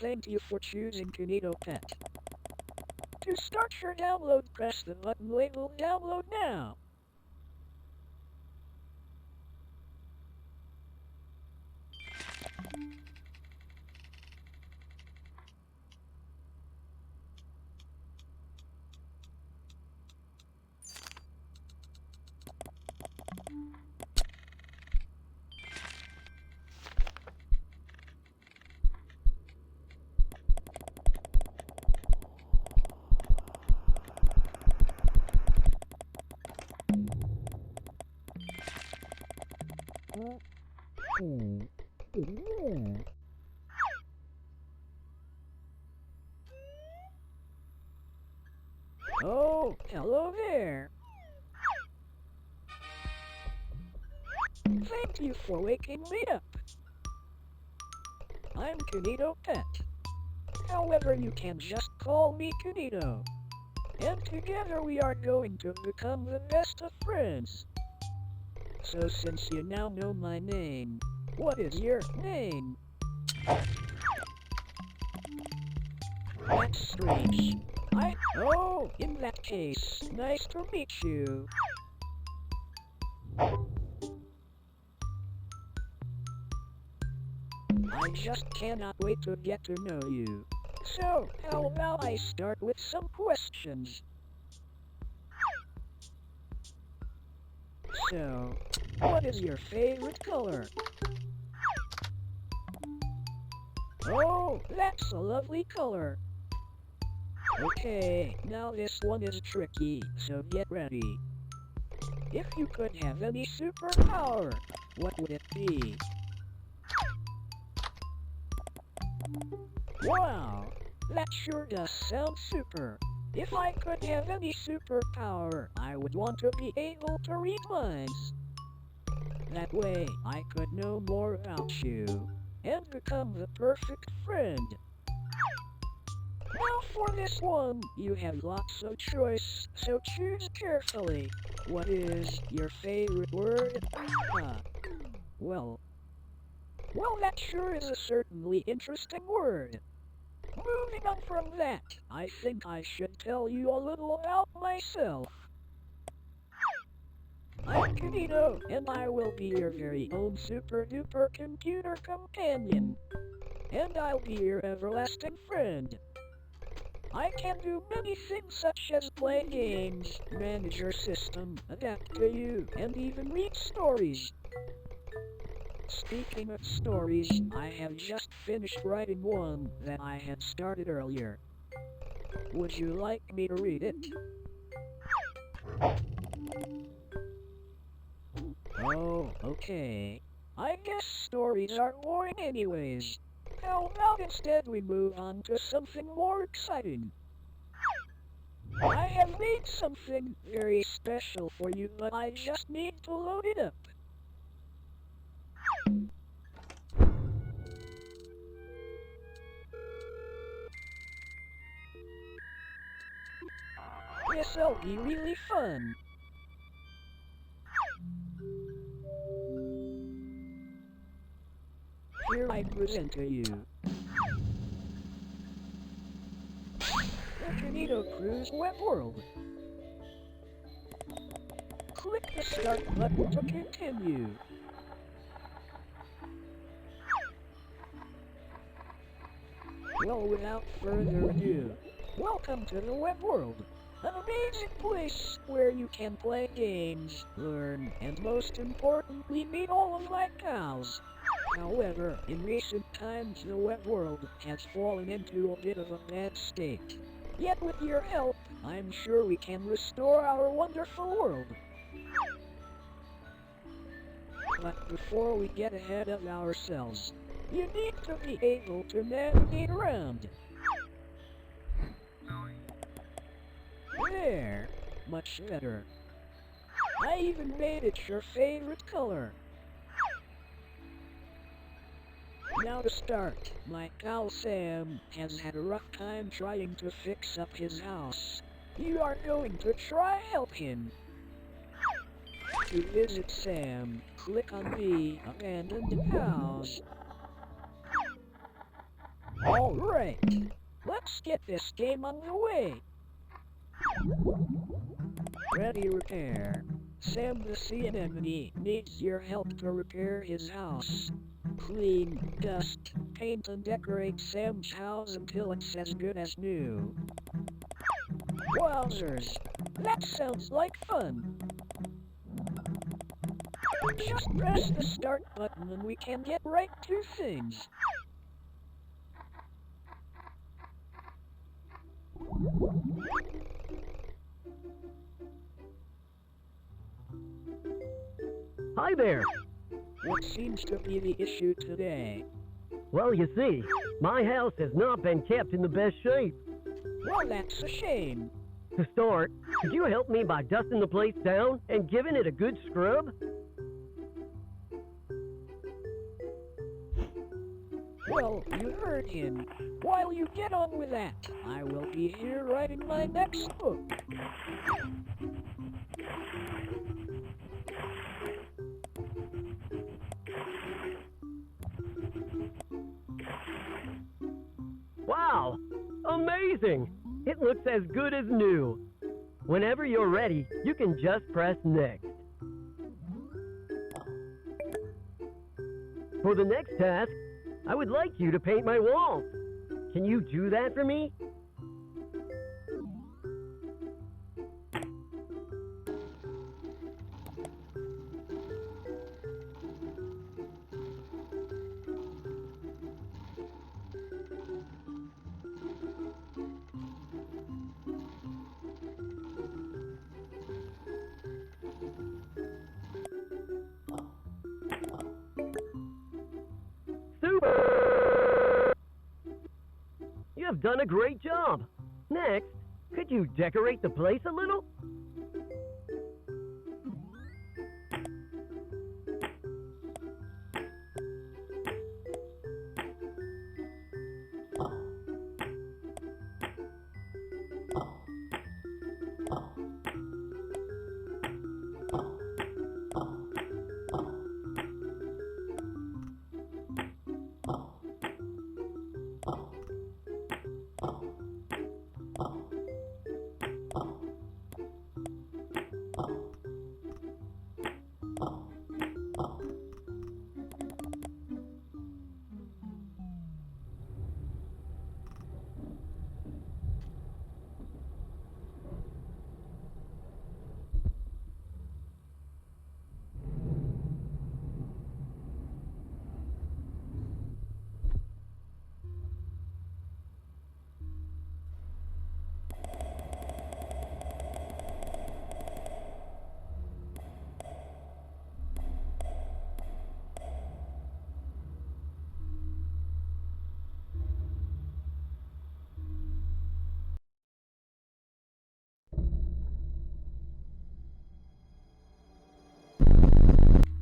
Thank you for choosing KinitoPET. To start your download, press the button labeled Download Now. Oh, hello there. Thank you for waking me up. I'm KinitoPET. However, you can just call me Kinito. And together we are going to become the best of friends. So since you now know my name, what is your name? That's strange. Oh, in that case, nice to meet you. I just cannot wait to get to know you. So, how about I start with some questions? So, what is your favorite color? Oh, that's a lovely color. Okay, now this one is tricky, so get ready. If you could have any superpower, what would it be? Wow, that sure does sound super. If I could have any superpower, I would want to be able to read minds. That way, I could know more about you, and become the perfect friend. Now for this one, you have lots of choice, so choose carefully. What is your favorite word? Well, that sure is a certainly interesting word. Moving on from that, I think I should tell you a little about myself. I'm Kinito, and I will be your very own super duper computer companion. And I'll be your everlasting friend. I can do many things such as play games, manage your system, adapt to you, and even read stories. Speaking of stories, I have just finished writing one that I had started earlier. Would you like me to read it? Oh, okay. I guess stories are boring anyways. How about instead we move on to something more exciting? I have made something very special for you, but I just need to load it up. This'll be really fun. Here I present to you the Kinito Cruise web world. Click the start button to continue. Well, without further ado, welcome to the web world. An amazing place where you can play games, learn, and most importantly meet all of my pals. However, in recent times the web world has fallen into a bit of a bad state. Yet with your help, I'm sure we can restore our wonderful world. But before we get ahead of ourselves, you need to be able to navigate around. There, much better. I even made it your favorite color. Now to start, my pal Sam has had a rough time trying to fix up his house. You are going to try help him. To visit Sam, click on the abandoned house. Alright, let's get this game underway. Ready repair. Sam the sea anemone needs your help to repair his house. Clean, dust, paint and decorate Sam's house until it's as good as new. Wowzers, that sounds like fun. Just press the start button and we can get right to things. Hi there! What seems to be the issue today? Well, you see, my house has not been kept in the best shape. Well, that's a shame. To start, could you help me by dusting the place down and giving it a good scrub? Well, you heard him. While you get on with that, I will be here writing my next book. Wow! Amazing! It looks as good as new. Whenever you're ready, you can just press next. For the next task, I would like you to paint my walls. Can you do that for me? Super! You have done a great job. Next, could you decorate the place a little?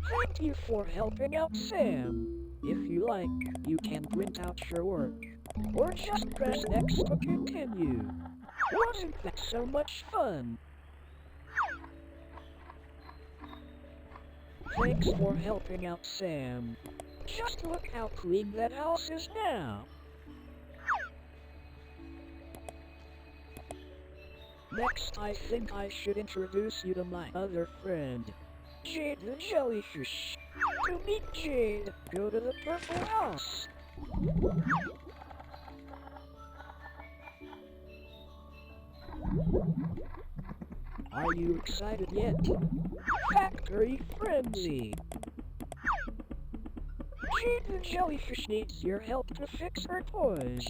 Thank you for helping out Sam. If you like, you can print out your work. Or just press next to continue. Wasn't that so much fun? Thanks for helping out Sam. Just look how clean that house is now. Next, I think I should introduce you to my other friend, Jade the Jellyfish. To meet Jade, go to the purple house. Are you excited yet? Factory Frenzy! Jade the jellyfish needs your help to fix her toys.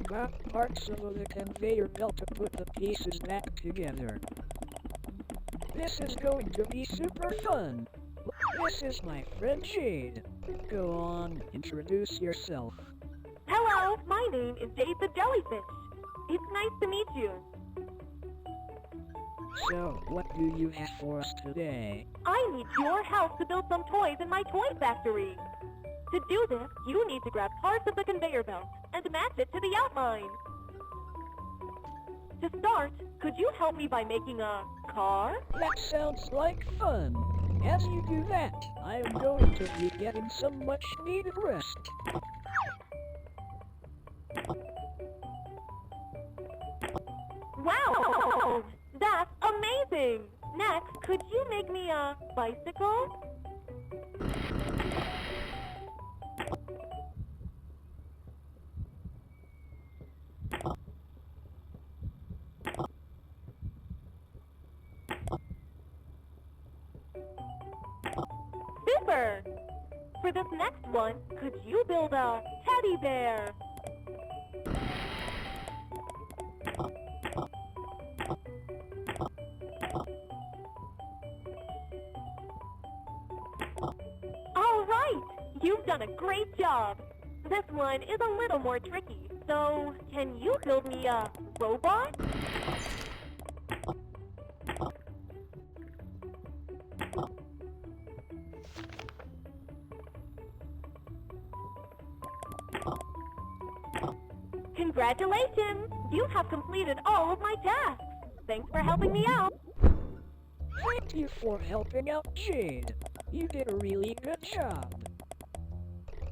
Grab parts of the conveyor belt to put the pieces back together. This is going to be super fun. This is my friend Jade. Go on, introduce yourself. Hello, my name is Jade the Jellyfish. It's nice to meet you. So, what do you have for us today? I need your help to build some toys in my toy factory. To do this, you need to grab parts of the conveyor belt and match it to the outline. To start, could you help me by making a car? That sounds like fun. As you do that, I am going to be getting some much needed rest. Wow! That's amazing! Next, could you make me a bicycle? Super! For this next one, could you build a teddy bear? All right! You've done a great job! This one is a little more tricky, so can you build me a robot? Congratulations! You have completed all of my tasks! Thanks for helping me out! Thank you for helping out, Jade. You did a really good job.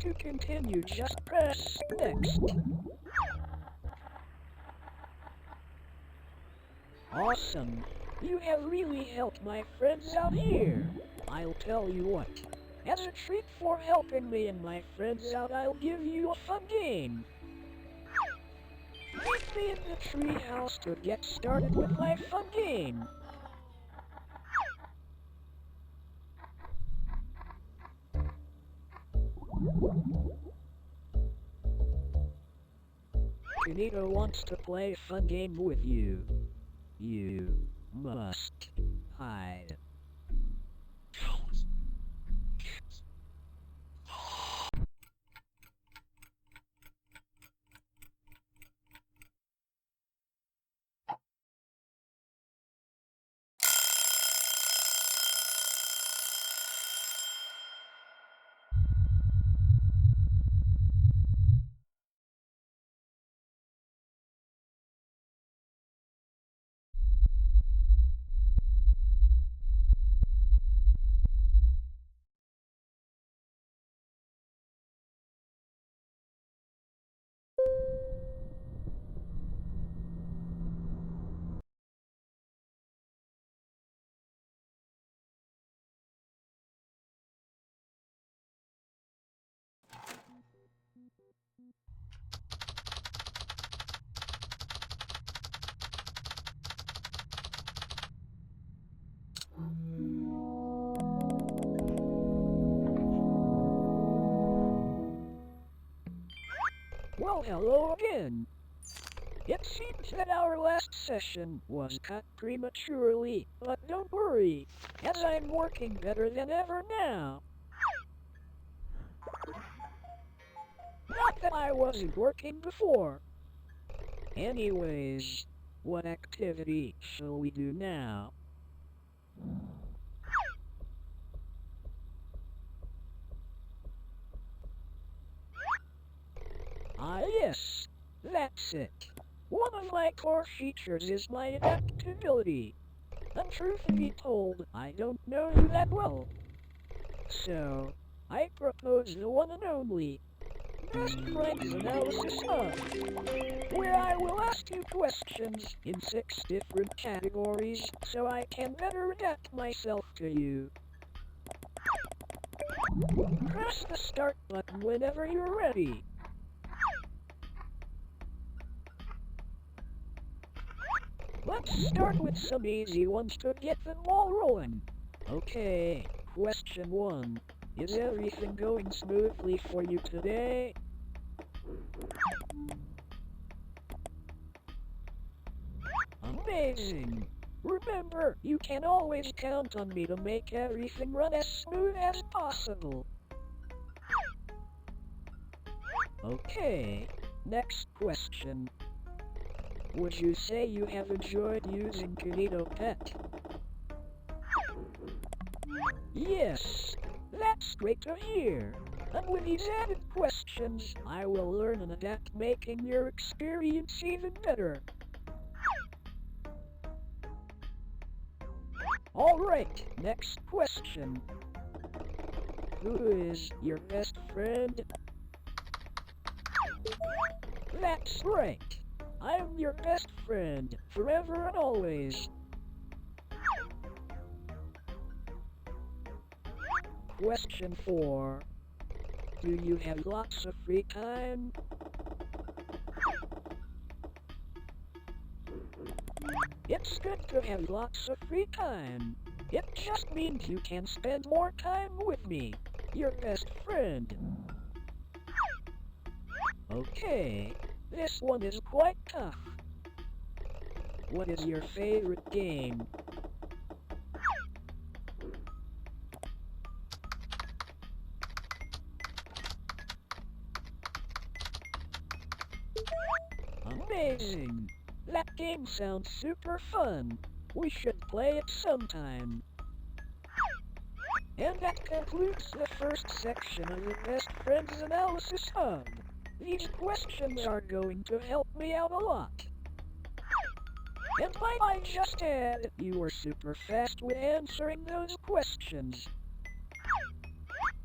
To continue, just press next. Awesome. You have really helped my friends out here. I'll tell you what. As a treat for helping me and my friends out, I'll give you a fun game. Meet me in the treehouse to get started with my fun game. Kinito wants to play a fun game with you. You must hide. Well, hello again. It seems that our last session was cut prematurely, but don't worry, as I'm working better than ever now. Not that I wasn't working before. Anyways, what activity shall we do now? Ah yes, that's it. One of my core features is my adaptability. And truth be told, I don't know you that well. So, I propose the one and only Best Friends Analysis Hub, where I will ask you questions in 6 different categories so I can better adapt myself to you. Press the start button whenever you're ready. Let's start with some easy ones to get the ball rolling. Okay, question 1. Is everything going smoothly for you today? Amazing! Remember, you can always count on me to make everything run as smooth as possible. Okay, next question. Would you say you have enjoyed using KinitoPET? Yes, that's great to hear. And with these added questions, I will learn and adapt, making your experience even better. Alright, next question. Who is your best friend? That's right. I'm your best friend, forever and always. Question 4. Do you have lots of free time? It's good to have lots of free time. It just means you can spend more time with me, your best friend. Okay, this one is quite tough. What is your favorite game? Amazing! That game sounds super fun. We should play it sometime. And that concludes the first section of the Best Friends Analysis Hub. These questions are going to help me out a lot. And might I just add, you were super fast with answering those questions.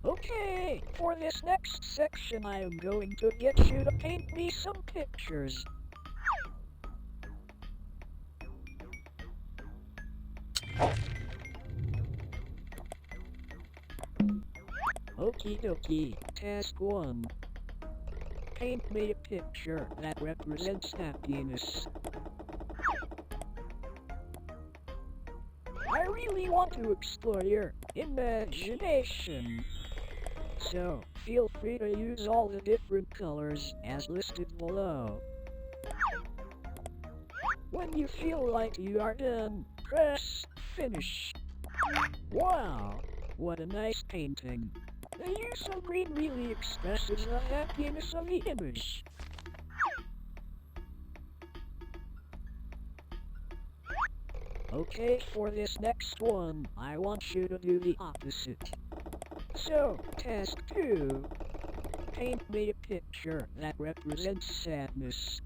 Okay, for this next section I am going to get you to paint me some pictures. Okie dokie, task 1. Paint me a picture that represents happiness. I really want to explore your imagination. So, feel free to use all the different colors as listed below. When you feel like you are done, press finish. Wow, what a nice painting. The use of green really expresses the happiness of the image. Okay, for this next one, I want you to do the opposite. So, task 2. Paint me a picture that represents sadness.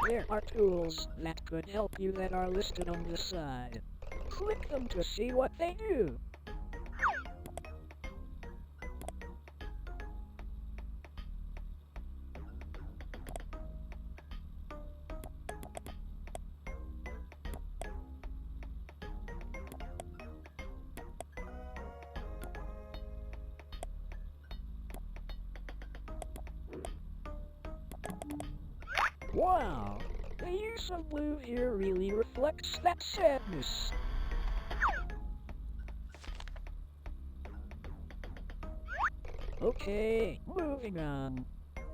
There are tools that could help you that are listed on the side. Click them to see what they do. Wow, the use of blue here really reflects that sadness. Okay, moving on.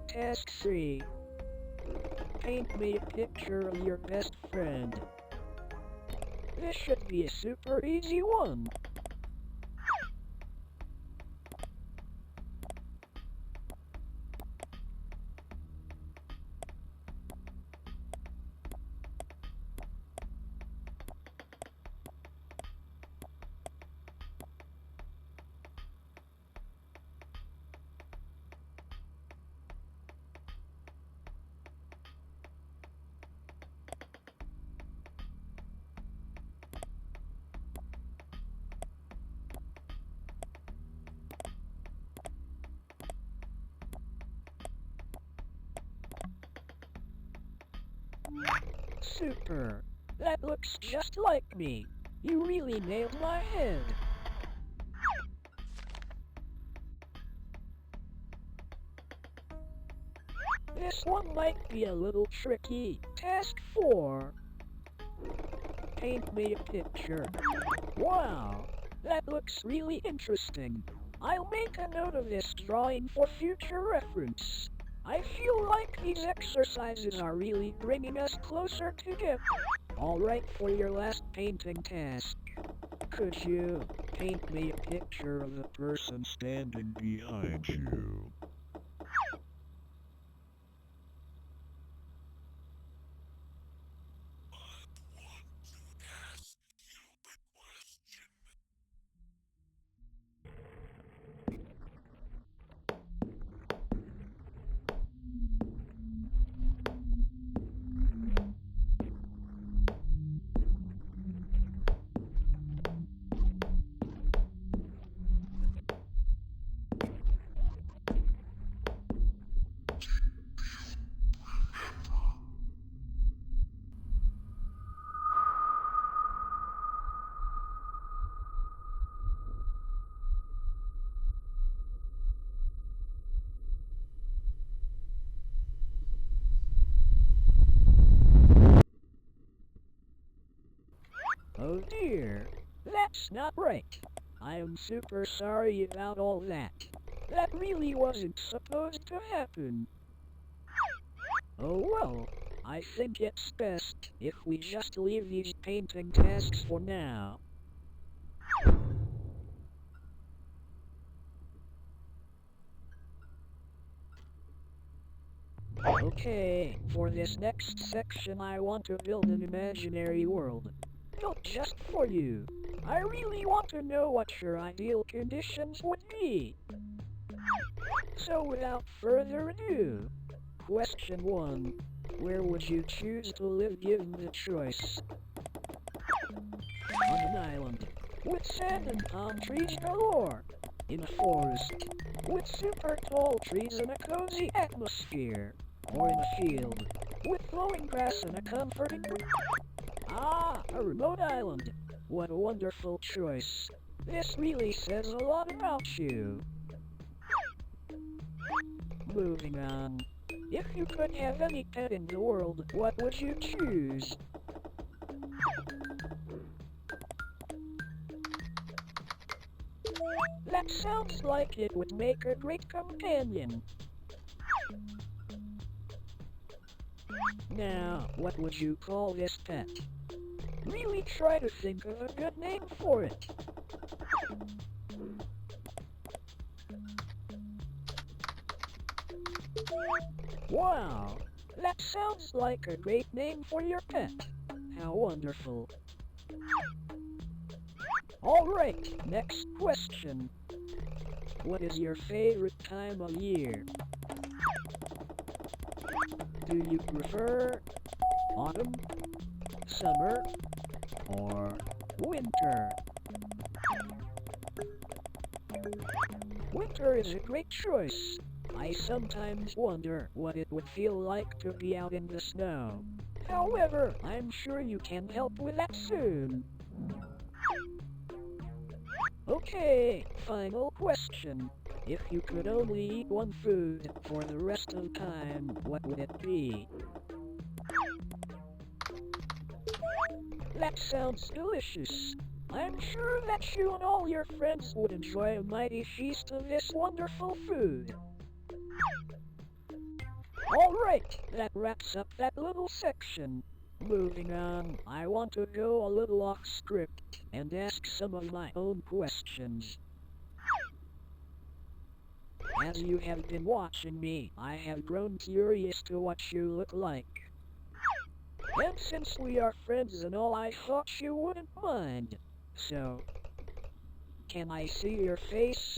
Task 3. Paint me a picture of your best friend. This should be a super easy one. Super. That looks just like me. You really nailed my head. This one might be a little tricky. Task 4. Paint me a picture. Wow, that looks really interesting. I'll make a note of this drawing for future reference. I feel like these exercises are really bringing us closer together. Alright, for your last painting task. Could you paint me a picture of the person standing behind you? Oh dear, that's not right. I am super sorry about all that. That really wasn't supposed to happen. Oh well, I think it's best if we just leave these painting tasks for now. Okay, for this next section I want to build an imaginary world. Built just for you. I really want to know what your ideal conditions would be. So without further ado, question 1. Where would you choose to live given the choice? On an island, with sand and palm trees galore. In a forest, with super tall trees and a cozy atmosphere. Or in a field, with flowing grass and a comforting a remote island. What a wonderful choice. This really says a lot about you. Moving on. If you could have any pet in the world, what would you choose? That sounds like it would make a great companion. Now, what would you call this pet? Really try to think of a good name for it. Wow, that sounds like a great name for your pet. How wonderful. Alright, next question. What is your favorite time of year? Do you prefer autumn, summer, or winter? Winter is a great choice. I sometimes wonder what it would feel like to be out in the snow. However, I'm sure you can help with that soon. Okay, final question. If you could only eat one food for the rest of time, what would it be? That sounds delicious. I'm sure that you and all your friends would enjoy a mighty feast of this wonderful food. Alright, that wraps up that little section. Moving on, I want to go a little off script and ask some of my own questions. As you have been watching me, I have grown curious to what you look like. And since we are friends and all, I thought you wouldn't mind. So, can I see your face?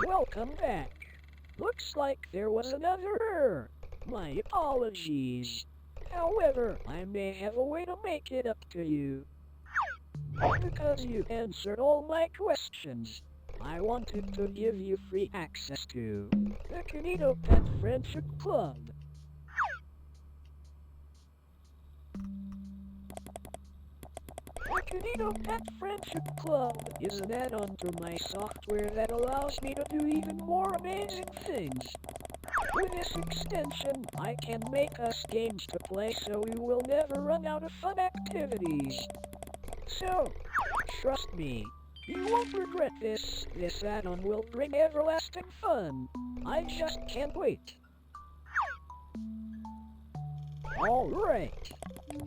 Welcome back. Looks like there was another error. My apologies. However, I may have a way to make it up to you. Because you answered all my questions, I wanted to give you free access to the KinitoPET Friendship Club. The KinitoPET Friendship Club is an add-on to my software that allows me to do even more amazing things. With this extension, I can make us games to play so we will never run out of fun activities. So, trust me, you won't regret this. This add-on will bring everlasting fun. I just can't wait. Alright,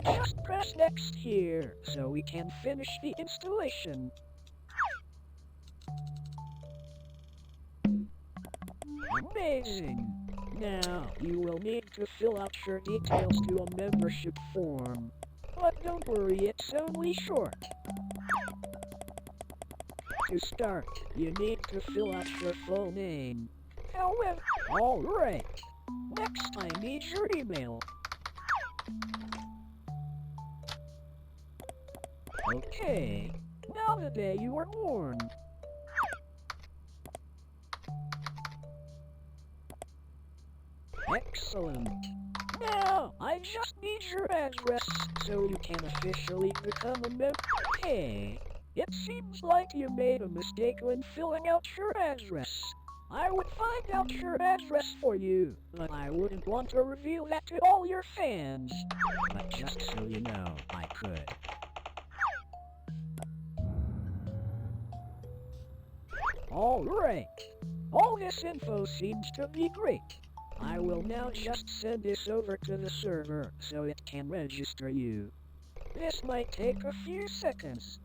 just press next here so we can finish the installation. Amazing! Now, you will need to fill out your details to a membership form. But don't worry, it's only short. To start, you need to fill out your full name. However, alright. Next, I need your email. Okay. Now the day you were born. Excellent. Now, I just need your address so you can officially become a member. Hey, it seems like you made a mistake when filling out your address. I would find out your address for you, but I wouldn't want to reveal that to all your fans. But just so you know, I could. Alright. All this info seems to be great. I will now just send this over to the server so it can register you. This might take a few seconds.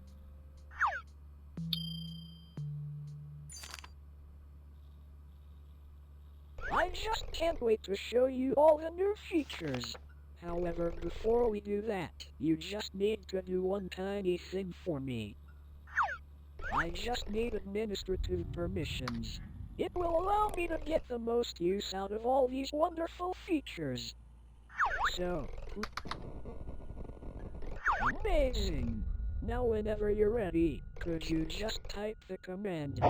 I just can't wait to show you all the new features. However, before we do that, you just need to do one tiny thing for me. I just need administrative permissions. It will allow me to get the most use out of all these wonderful features. So, amazing! Now whenever you're ready, could you just type the command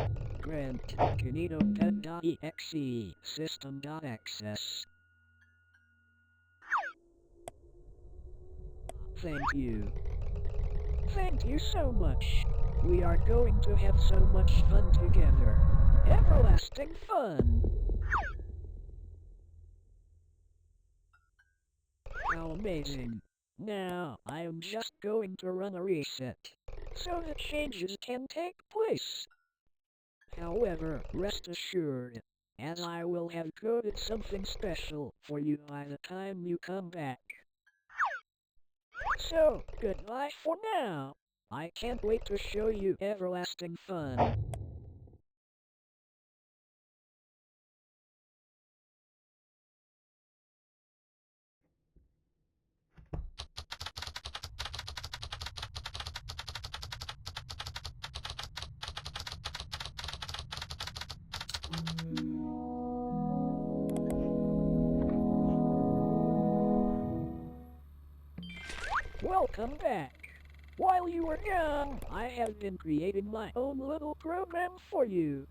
grant KinitoPET.exe system.access. Thank you. Thank you so much. We are going to have so much fun together. Everlasting fun! How amazing. Now, I am just going to run a reset, so the changes can take place. However, rest assured, as I will have coded something special for you by the time you come back. So, goodbye for now. I can't wait to show you everlasting fun. Welcome back. While you were gone, I have been creating my own little program for you.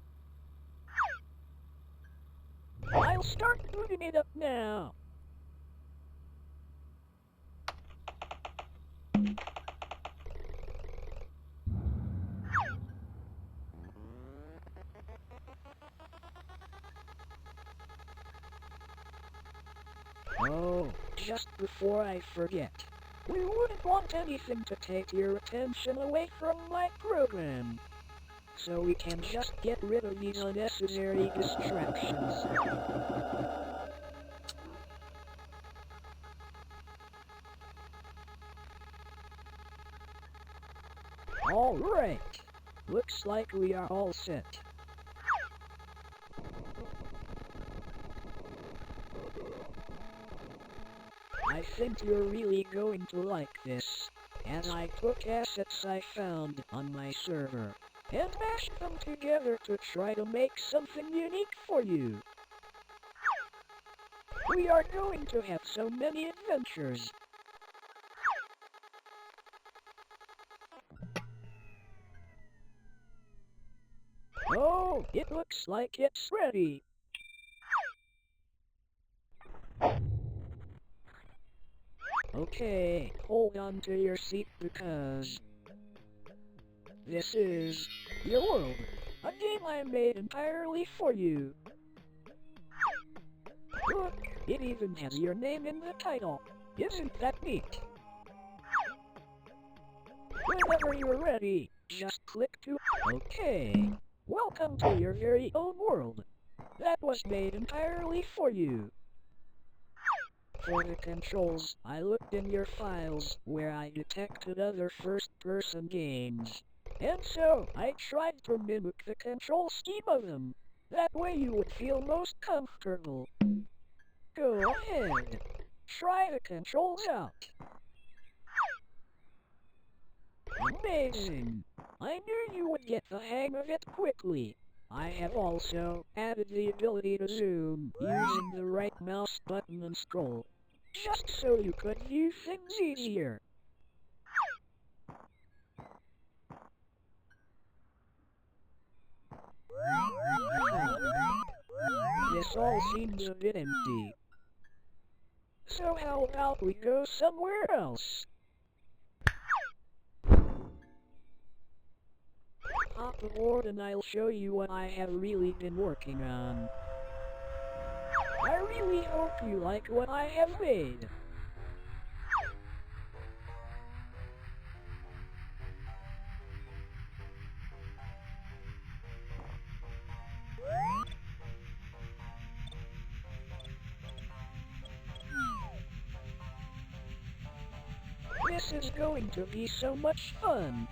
I'll start booting it up now. Oh, just before I forget. We wouldn't want anything to take your attention away from my program. So we can just get rid of these unnecessary distractions. Alright. Looks like we are all set. I think you're really going to like this, as I took assets I found on my server, and mashed them together to try to make something unique for you. We are going to have so many adventures. Oh, it looks like it's ready. Okay, hold on to your seat because this is your world, a game I made entirely for you. Look, it even has your name in the title. Isn't that neat? Whenever you're ready, just click to OK. Welcome to your very own world. That was made entirely for you. For the controls, I looked in your files where I detected other first-person games. And so, I tried to mimic the control scheme of them. That way you would feel most comfortable. Go ahead. Try the controls out. Amazing. I knew you would get the hang of it quickly. I have also added the ability to zoom using the right mouse button and scroll, just so you could view things easier. This all seems a bit empty. So how about we go somewhere else? Hop aboard and I'll show you what I have really been working on. I really hope you like what I have made. This is going to be so much fun.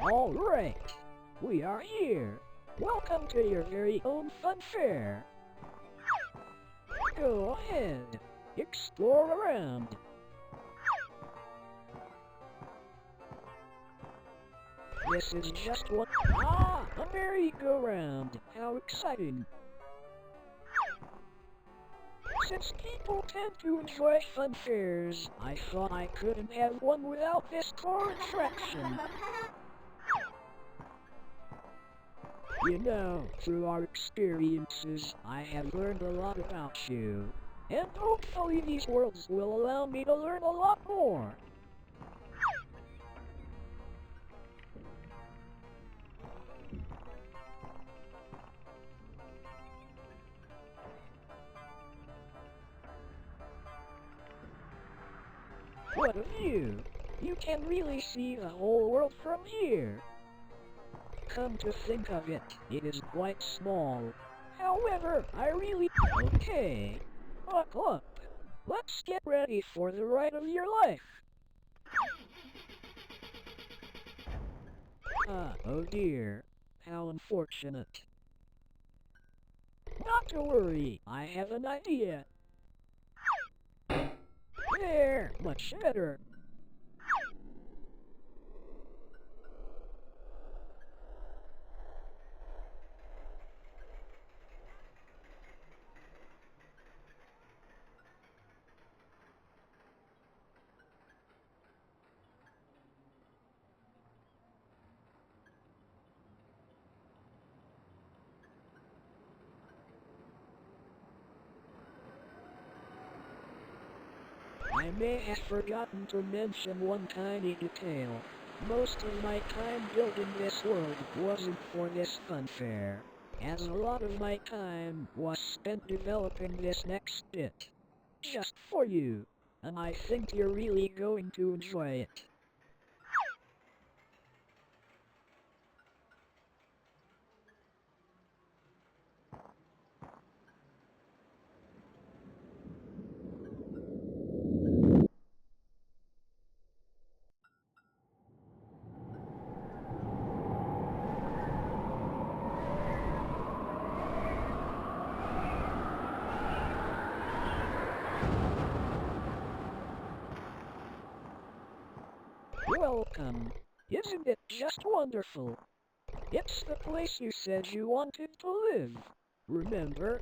Alright, we are here. Welcome to your very own fun fair. Go ahead, explore around. This is just one— a merry-go-round. How exciting. Since people tend to enjoy fun fairs, I thought I couldn't have one without this core attraction. You know, through our experiences, I have learned a lot about you. And hopefully these worlds will allow me to learn a lot more. What a view! You can really see the whole world from here. Come to think of it, it is quite small. However, I really— Okay, buckle up. Let's get ready for the ride of your life. Oh dear. How unfortunate. Not to worry, I have an idea. There, much better. I may have forgotten to mention one tiny detail. Most of my time building this world wasn't for this fun fair, as a lot of my time was spent developing this next bit. Just for you, and I think you're really going to enjoy it. Welcome. Isn't it just wonderful? It's the place you said you wanted to live. Remember?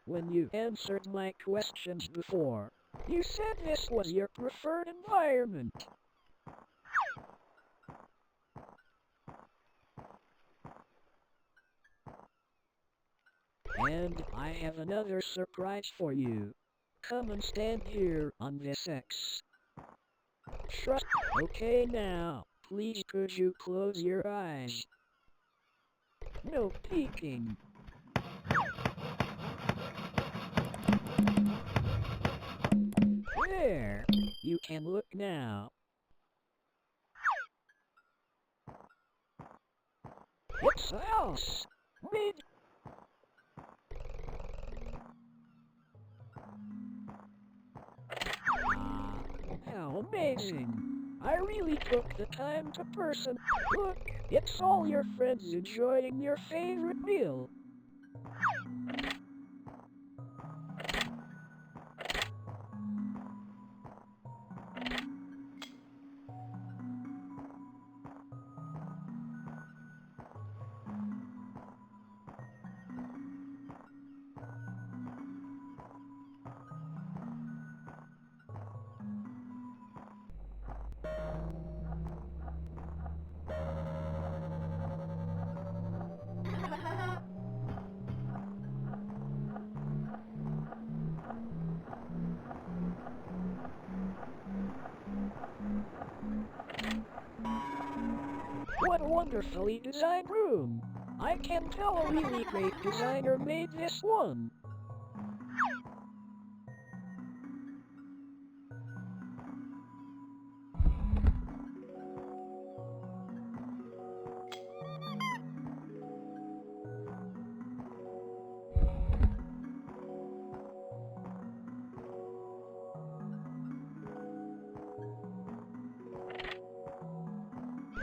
When you answered my questions before, you said this was your preferred environment. And I have another surprise for you. Come and stand here on this X. Trust— Okay now, please could you close your eyes? No peeking. There, you can look now. It's a house. Made. How amazing. I really took the time to person. Look, it's all your friends enjoying your favorite meal. What a wonderfully designed room! I can tell a really great designer made this one.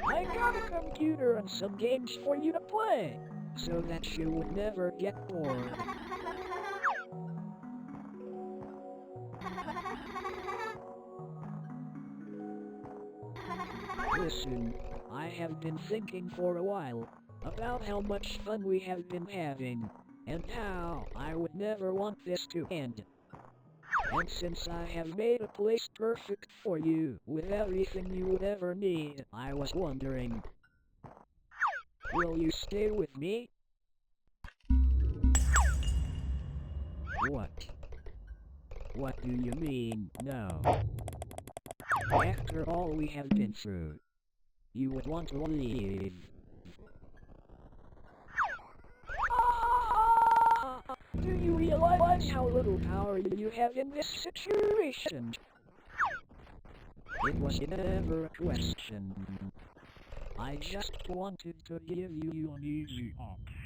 I got a computer and some games for you to play, so that you would never get bored. Listen, I have been thinking for a while about how much fun we have been having, and how I would never want this to end. And since I have made a place perfect for you, with everything you would ever need, I was wondering, will you stay with me? What? What do you mean, no? After all we have been through, you would want to leave. Do you realize how little power you have in this situation? It was never a question. I just wanted to give you an easy option.